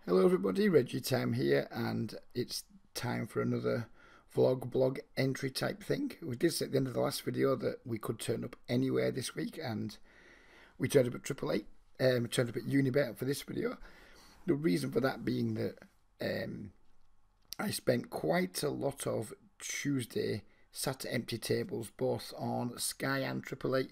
Hello everybody, RegiTime here, and it's time for another blog entry type thing. We did say at the end of the last video that we could turn up anywhere this week, and we turned up at AAA, turned up at Unibet for this video. The reason for that being that I spent quite a lot of Tuesday sat at empty tables, both on Sky and AAA,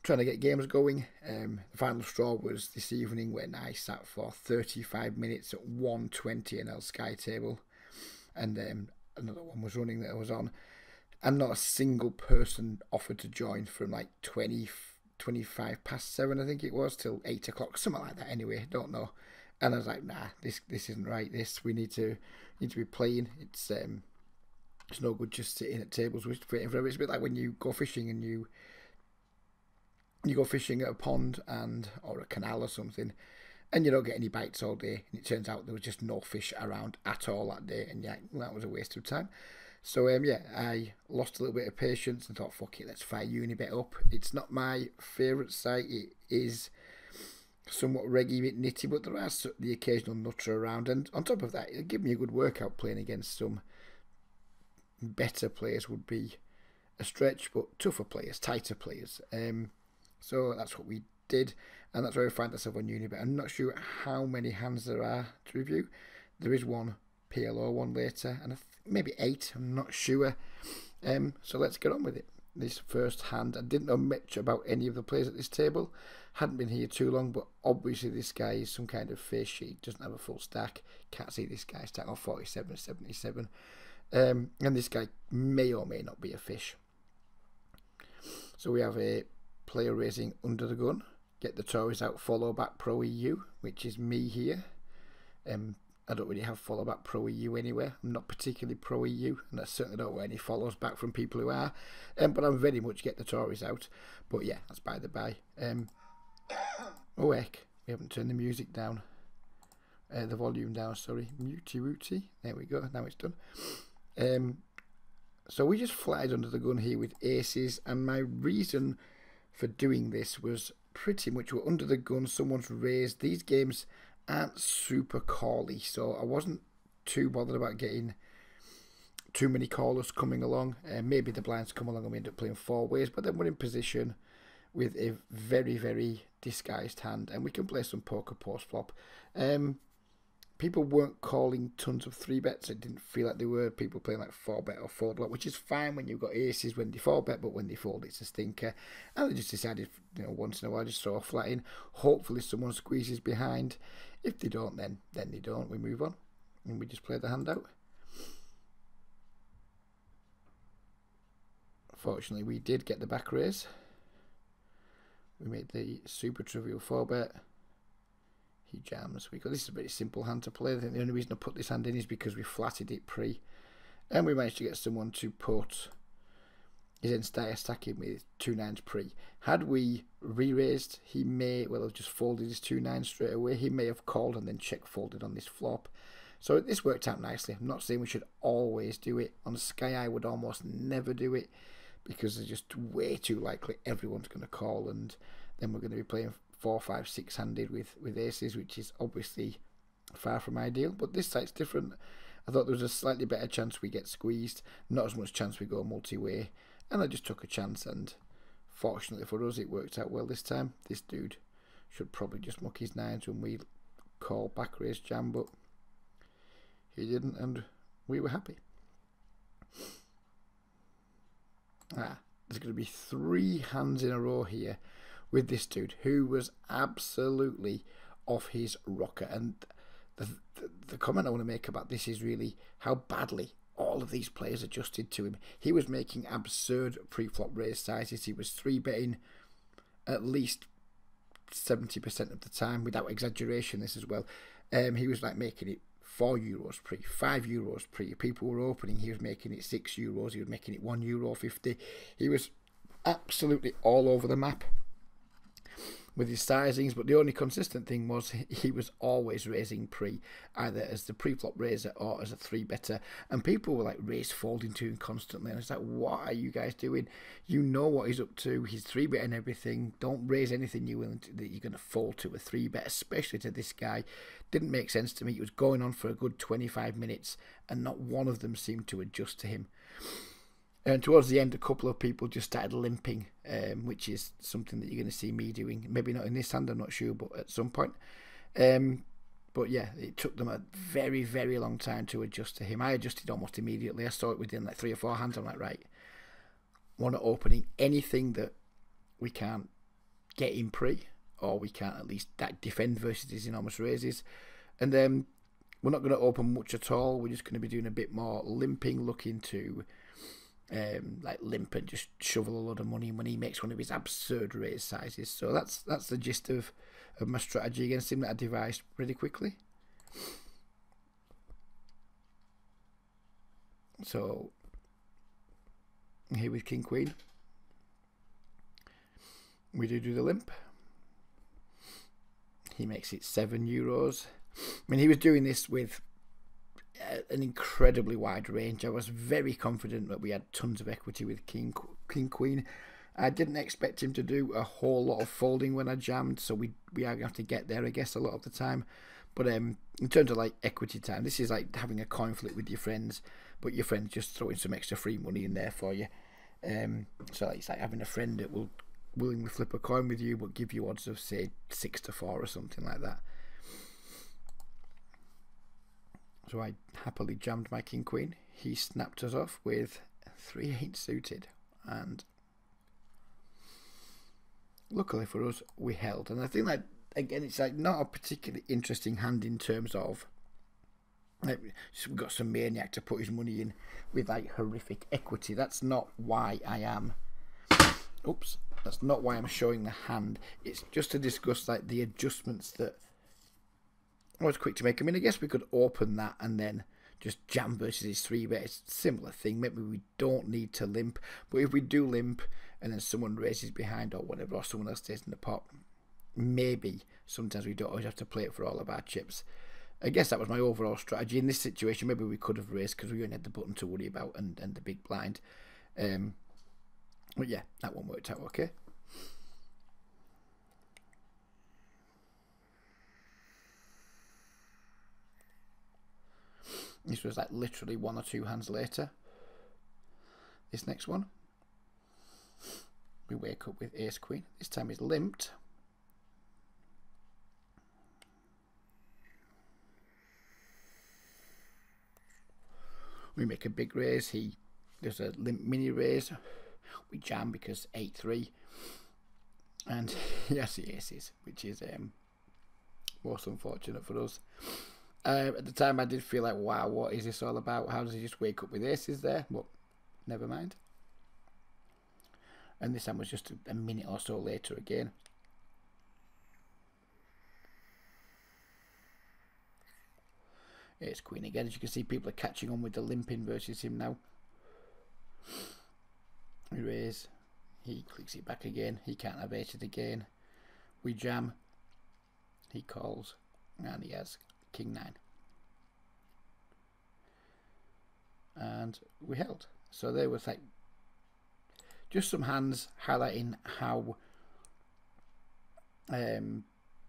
trying to get games going. The final straw was this evening when I sat for 35 minutes at 120 NL Sky table, and another one was running that I was on, and not a single person offered to join from like 25 past 7, I think it was, till 8 o'clock, something like that anyway, don't know. And I was like, nah, this isn't right, we need to be playing. It's no good just sitting at tables waiting for everything. It's a bit like when you go fishing and you go fishing at a pond or a canal or something, and you don't get any bites all day, and it turns out there was just no fish around at all that day, and yeah, that was a waste of time. So yeah, I lost a little bit of patience and thought, fuck it, let's fire Unibet up. It's not my favourite site. It is somewhat reggy, bit nitty, but there are the occasional nutter around, and on top of that, it'll give me a good workout. Playing against some better players would be a stretch, but tougher players, tighter players. So that's what we did, and that's where we find ourselves on Unibet. I'm not sure how many hands there are to review. There is one PLO one later, and maybe 8, I'm not sure. So let's get on with it. This first hand, I didn't know much about any of the players at this table. Hadn't been here too long, but obviously this guy is some kind of fish. He doesn't have a full stack. Can't see this guy stack on 47, 77. And this guy may or may not be a fish. So we have a player raising under the gun, get the Tories out, follow back pro EU, which is me here. I don't really have follow back pro EU anywhere. I'm not particularly pro EU, and I certainly don't want any follows back from people who are. But I'm very much get the Tories out. But yeah, that's by the by. Oh heck, we haven't turned the music down. The volume down, sorry. Muty wooty. There we go, now it's done. So we just flatted under the gun here with aces, and my reason for doing this was pretty much we're under the gun, someone's raised. These games aren't super cally, so I wasn't too bothered about getting too many callers coming along. Maybe the blinds come along and we end up playing 4 ways, but then we're in position with a very, very disguised hand, and we can play some poker post flop. People weren't calling tons of 3-bets. It didn't feel like they were. People playing like 4-bet or 4-block, which is fine when you've got aces when they 4-bet, but when they fold, it's a stinker. And they just decided, once in a while, just throw a flat in. Hopefully someone squeezes behind. If they don't, then they don't. We move on, and we just play the hand out. Fortunately, we did get the back raise. We made the super trivial 4-bet. He jams. This is a very simple hand to play. I think the only reason I put this hand in is because we flatted it pre, and we managed to get someone to put his entire stack in with 2 9s pre. Had we re-raised, he may well have just folded his 2 9s straight away. He may have called and then check folded on this flop. So this worked out nicely. I'm not saying we should always do it. On Sky, I would almost never do it, because it's just way too likely everyone's going to call, and then we're going to be playing 4, 5, 6-handed with aces, which is obviously far from ideal. But this site's different. I thought there was a slightly better chance we get squeezed, not as much chance we go multi-way, and I just took a chance, and fortunately for us it worked out well this time. This dude should probably just muck his 9s when we call back raise jam, but he didn't, and we were happy. There's going to be 3 hands in a row here with this dude, who was absolutely off his rocker. And the comment I want to make about this is really how badly all of these players adjusted to him. He was making absurd pre-flop raise sizes. He was 3-betting at least 70% of the time, without exaggeration this as well. He was like making it €4 pre, €5 pre. People were opening, he was making it €6, he was making it €1.50. He was absolutely all over the map. with his sizings, but the only consistent thing was he was always raising pre, either as the pre-flop raiser or as a 3-better, and people were like raise folding to him constantly, and it's like, what are you guys doing? You know what he's up to. He's 3-betting everything. Don't raise anything that you're going to fold to a 3-bet, especially to this guy. Didn't make sense to me. He was going on for a good 25 minutes, and not one of them seemed to adjust to him. And towards the end, a couple of people just started limping, which is something that you're going to see me doing. Maybe not in this hand, I'm not sure, but at some point. But yeah, it took them a very, very long time to adjust to him. I adjusted almost immediately. I saw it within like 3 or 4 hands. I'm like, right, we're not opening anything that we can't get in pre, or we can't at least defend versus these enormous raises. And then we're not going to open much at all. We're just going to be doing a bit more limping, looking to like limp and just shovel a load of money when he makes one of his absurd raise sizes. So that's the gist of my strategy against him that I devised pretty quickly. So here with King Queen, we do the limp. He makes it €7. I mean, he was doing this with an incredibly wide range. I was very confident that we had tons of equity with King Queen. I didn't expect him to do a whole lot of folding when I jammed, so we are going to have to get there, I guess, a lot of the time. But in terms of like equity time, this is like having a coin flip with your friends, but your friends just throwing some extra free money in there for you. So it's like having a friend that will willingly flip a coin with you, but give you odds of say 6 to 4 or something like that. So I happily jammed my King Queen. He snapped us off with 3-8 suited, and luckily for us, we held. And I think that again, it's like not a particularly interesting hand in terms of like, we've got some maniac to put his money in with like horrific equity. That's not why I am. Oops, that's not why I'm showing the hand. It's just to discuss like the adjustments that I was quick to make. I mean, I guess we could open that and then just jam versus his 3-bet. It's a similar thing. Maybe we don't need to limp, but if we do limp and then someone raises behind or whatever, or someone else stays in the pot, maybe sometimes we don't always have to play it for all of our chips. I guess that was my overall strategy. In this situation, maybe we could have raised because we only had the button to worry about and the big blind. But yeah, that one worked out okay. This was like literally 1 or 2 hands later. This next one, we wake up with Ace Queen. This time he's limped. We make a big raise. He does a limp mini raise. We jam because 8-3. And he has the aces, which is most unfortunate for us. At the time I did feel like, wow, what is this all about? How does he just wake up with aces there? But never mind. And this time was just a minute or so later again. Ace Queen again. As you can see, people are catching on with the limping versus him now. We raise. He clicks it back again. He can't have aces again. We jam. He calls. And he has King 9. And we held. So there was like just some hands highlighting how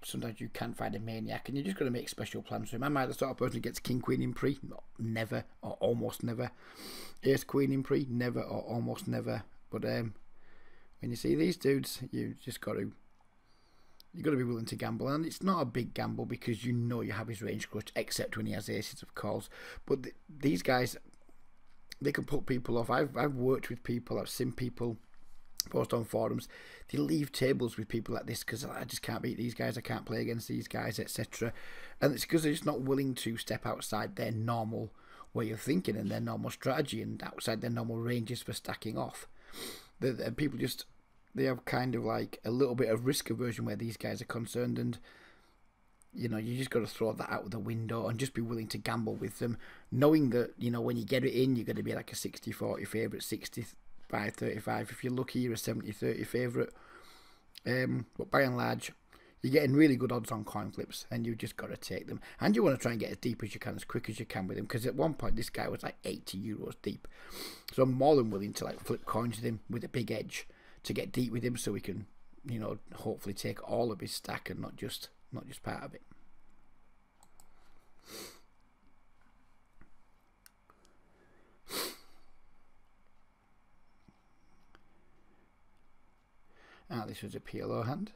sometimes you can find a maniac and you're just going to make special plans for him. Am I the sort of person who gets King Queen in pre? No, never or almost never. Ace Queen in pre? Never or almost never. But when you see these dudes, you just got to be willing to gamble, and it's not a big gamble because you know you have his range crushed, except when he has aces of calls. But these guys, they can put people off. I've worked with people, I've seen people post on forums, they leave tables with people like this because I just can't beat these guys, I can't play against these guys, etc. And it's because they're just not willing to step outside their normal way of thinking and their normal strategy and outside their normal ranges for stacking off. People just, they have kind of like a little bit of risk aversion where these guys are concerned, and you know, you just got to throw that out the window and just be willing to gamble with them, knowing that, you know, when you get it in, you're going to be like a 60-40 favourite, 65-35. If you're lucky, you're a 70-30 favourite. But by and large, you're getting really good odds on coin flips, and you've just got to take them. And you want to try and get as deep as you can, as quick as you can with him, because at one point this guy was like €80 deep. So I'm more than willing to like flip coins with him with a big edge to get deep with him, so we can, you know, hopefully take all of his stack and not just part of it. This was a PLO hand.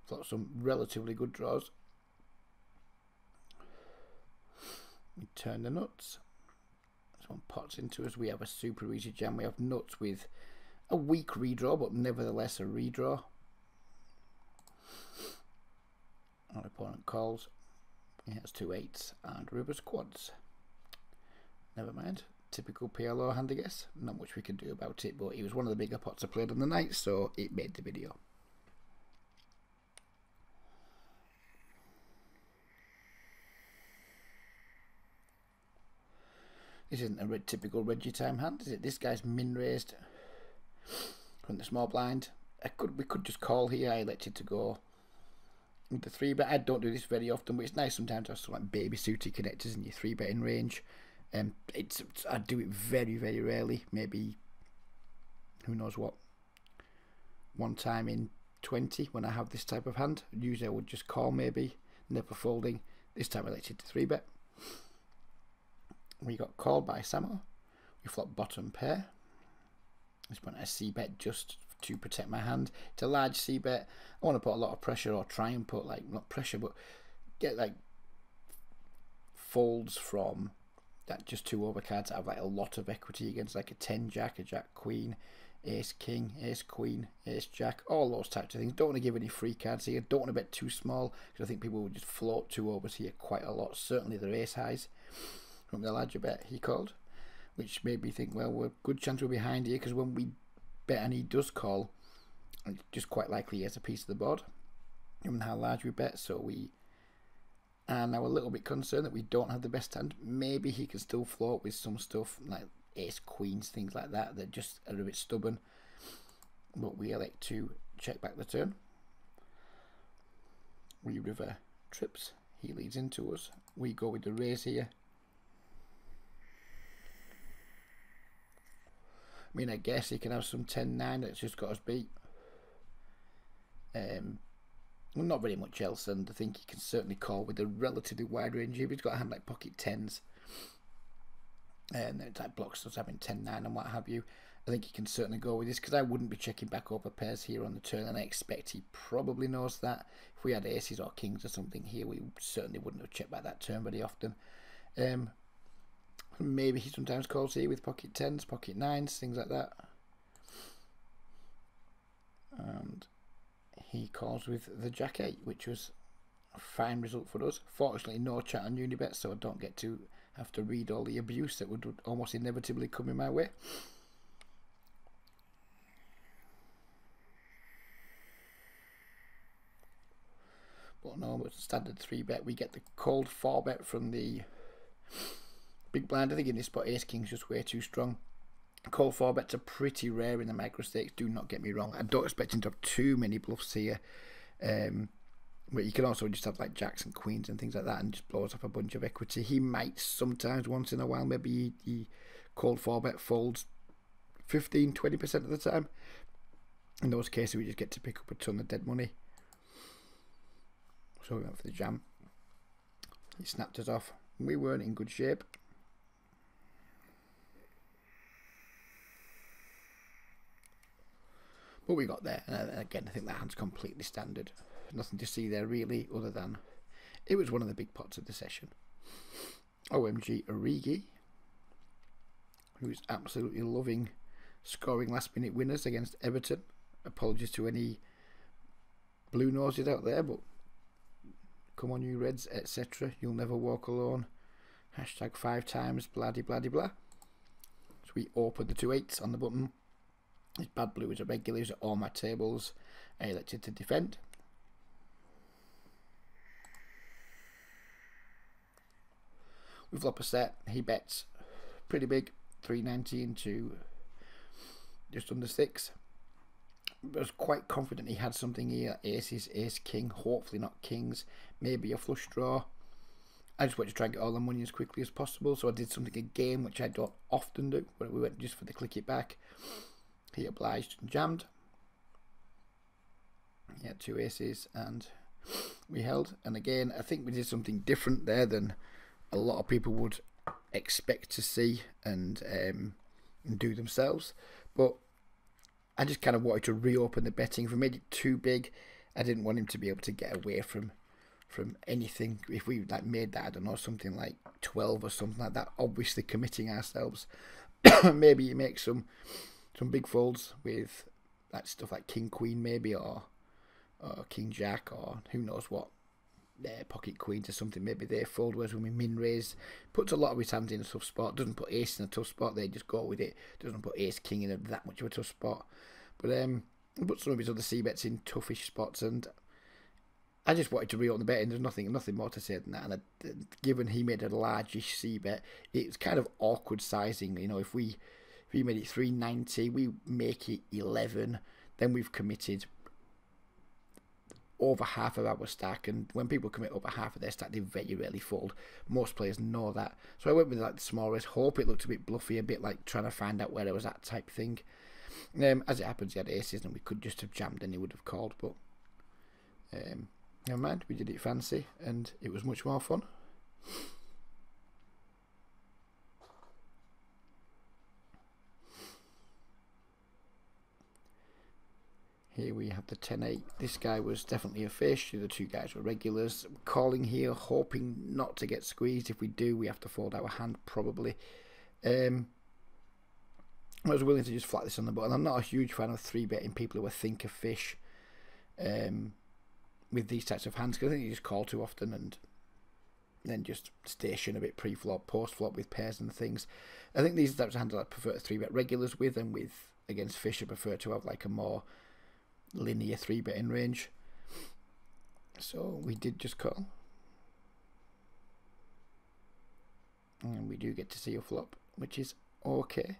Got some relatively good draws. We turn the nuts. This one pots into us. We have a super easy jam. We have nuts with a weak redraw, but nevertheless a redraw. Our opponent calls. He has 2 8s and rivers quads. Never mind. Typical PLO hand, I guess. Not much we can do about it, but it was one of the bigger pots I played on the night, so it made the video. This isn't a typical RegiTime hand, is it? This guy's min raised from the small blind. We could just call here. I elected to go with the 3-bet. I don't do this very often, but it's nice sometimes to have some like baby suited connectors in your 3-betting range. I do it very, very rarely. Maybe, who knows what, one time in 20 when I have this type of hand. Usually I would just call, maybe, never folding. This time I elected to 3-bet. We got called by Samo. We flop bottom pair. This point I c-bet just to protect my hand. It's a large c-bet. I want to put a lot of pressure, or try and put, like, not pressure, but get like folds from that just 2 overcards that have like a lot of equity against like a 10 jack, a jack queen, ace king, ace queen, ace jack, all those types of things. Don't want to give any free cards here. Don't want to bet too small, because I think people would just float 2 overs here quite a lot. Certainly their ace highs. From the larger bet he called, which made me think, well, we're good chance we're behind here, because when we bet and he does call, it's just quite likely he has a piece of the board, given how large we bet. So we are now a little bit concerned that we don't have the best hand. Maybe he can still float with some stuff like ace queens, things like that, that just are a bit stubborn. But we elect to check back the turn. We river trips. He leads into us. We go with the raise here. I mean, I guess he can have some 10-9 that's just got us beat. Well, not very much else, and I think he can certainly call with a relatively wide range. If he's got a hand like pocket 10s, and it like blocks us having 10-9 and what have you, I think he can certainly go with this, because I wouldn't be checking back over pairs here on the turn, and I expect he probably knows that. If we had aces or kings or something here, we certainly wouldn't have checked back that turn very often. Maybe he sometimes calls here with pocket 10s, pocket 9s, things like that. And he calls with the jack 8, which was a fine result for us. Fortunately, no chat on Unibet, so I don't get to have to read all the abuse that would almost inevitably come in my way. But no, it's a standard 3-bet. We get the called 4-bet from the big blind. I think in this spot ace king's just way too strong. Call 4-bets are pretty rare in the micro stakes, do not get me wrong. I don't expect him to have too many bluffs here, but you can also just have like jacks and queens and things like that and just blows up a bunch of equity. He might sometimes, once in a while, maybe he called 4-bet folds 15-20% of the time. In those cases we just get to pick up a ton of dead money. So we went for the jam. He snapped us off. We weren't in good shape. But we got there, and again I think that hand's completely standard. Nothing to see there really, other than it was one of the big pots of the session. OMG Origi, who's absolutely loving scoring last minute winners against Everton. Apologies to any blue noses out there, but come on you Reds, etc. You'll never walk alone. Hashtag 5 times, bloody bloody blah. So we opened the 2 8s on the button. His bad blue is a regular, he's at all my tables. I elected to defend. We flop a set. He bets pretty big, 390 into just under 6. I was quite confident he had something here. Aces, ace, king, hopefully not kings, maybe a flush draw. I just wanted to try and get all the money as quickly as possible, so I did something again which I don't often do, but we went just for the click it back. He obliged and jammed. He had 2 aces and we held, and again I think we did something different there than a lot of people would expect to see and do themselves, but I just kind of wanted to reopen the betting. If we made it too big, I didn't want him to be able to get away from anything. If we like made that, I don't know, something like 12 or something like that, obviously committing ourselves. Maybe you make some big folds with that stuff like king queen maybe, or king jack, or who knows what, pocket queens or something. Maybe they fold, whereas when we min raise, puts a lot of his hands in a tough spot. Doesn't put ace in a tough spot, they just go with it. Doesn't put ace king in that much of a tough spot, but put some of his other c bets in toughish spots, and I just wanted to reopen the betting. There's nothing more to say than that. And given he made a largish c bet, it's kind of awkward sizing. You know, if we made it 390, we make it 11, then we've committed over half of our stack, and when people commit over half of their stack, they very rarely fold. Most players know that, so I went with like the small raise. Hope it looked a bit bluffy, a bit like trying to find out where I was at type thing. As it happens, he had aces, and we could just have jammed and he would have called, but never mind, we did it fancy, and it was much more fun. Here we have the 10-8. This guy was definitely a fish. The 2 guys were regulars. Calling here, hoping not to get squeezed. If we do, we have to fold our hand probably. I was willing to just flat this on the button. I'm not a huge fan of 3-betting people who think a fish with these types of hands, because I think you just call too often and then just station a bit pre-flop, post-flop with pairs and things. I think these types of hands I prefer to 3-bet regulars with, and with against fish I prefer to have like a more linear 3-betting range. So we did just call, and we do get to see a flop, which is okay.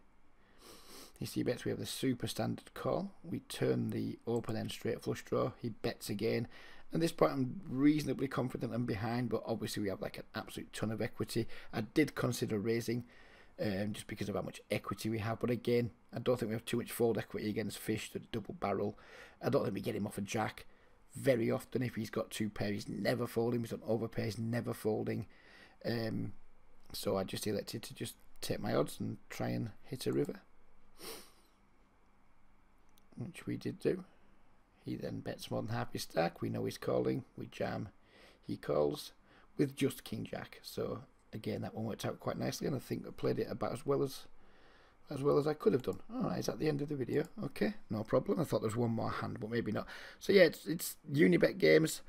He c bets, we have the super standard call. We turn the open end straight flush draw. He bets again. At this point I'm reasonably confident I'm behind, but obviously we have like an absolute ton of equity. I did consider raising just because of how much equity we have, but again I don't think we have too much fold equity against fish to double barrel. I don't think we get him off a jack very often. If he's got 2 pair, he's never folding. He's on overpair, he's never folding. So I just elected to just take my odds and try and hit a river, which we did do. He then bets more than half his stack. We know he's calling. We jam. He calls with just king jack. So again, that one worked out quite nicely, and I think I played it about as well as I could have done. Alright, is that the end of the video? Okay, no problem. I thought there was one more hand, but maybe not. So yeah, it's Unibet games.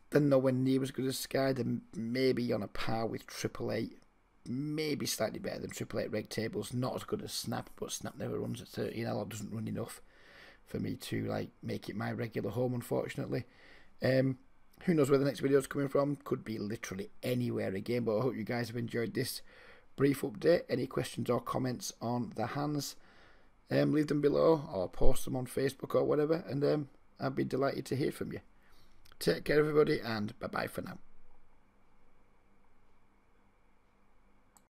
They're nowhere near as good as Sky. They're maybe on a par with 888. Maybe slightly better than 888 reg tables. Not as good as Snap, but Snap never runs at 13L or doesn't run enough for me to like make it my regular home, unfortunately. Who knows where the next video is coming from? Could be literally anywhere again, but I hope you guys have enjoyed this brief update. Any questions or comments on the hands, leave them below or post them on Facebook or whatever, and I'd be delighted to hear from you. Take care everybody, and bye bye for now.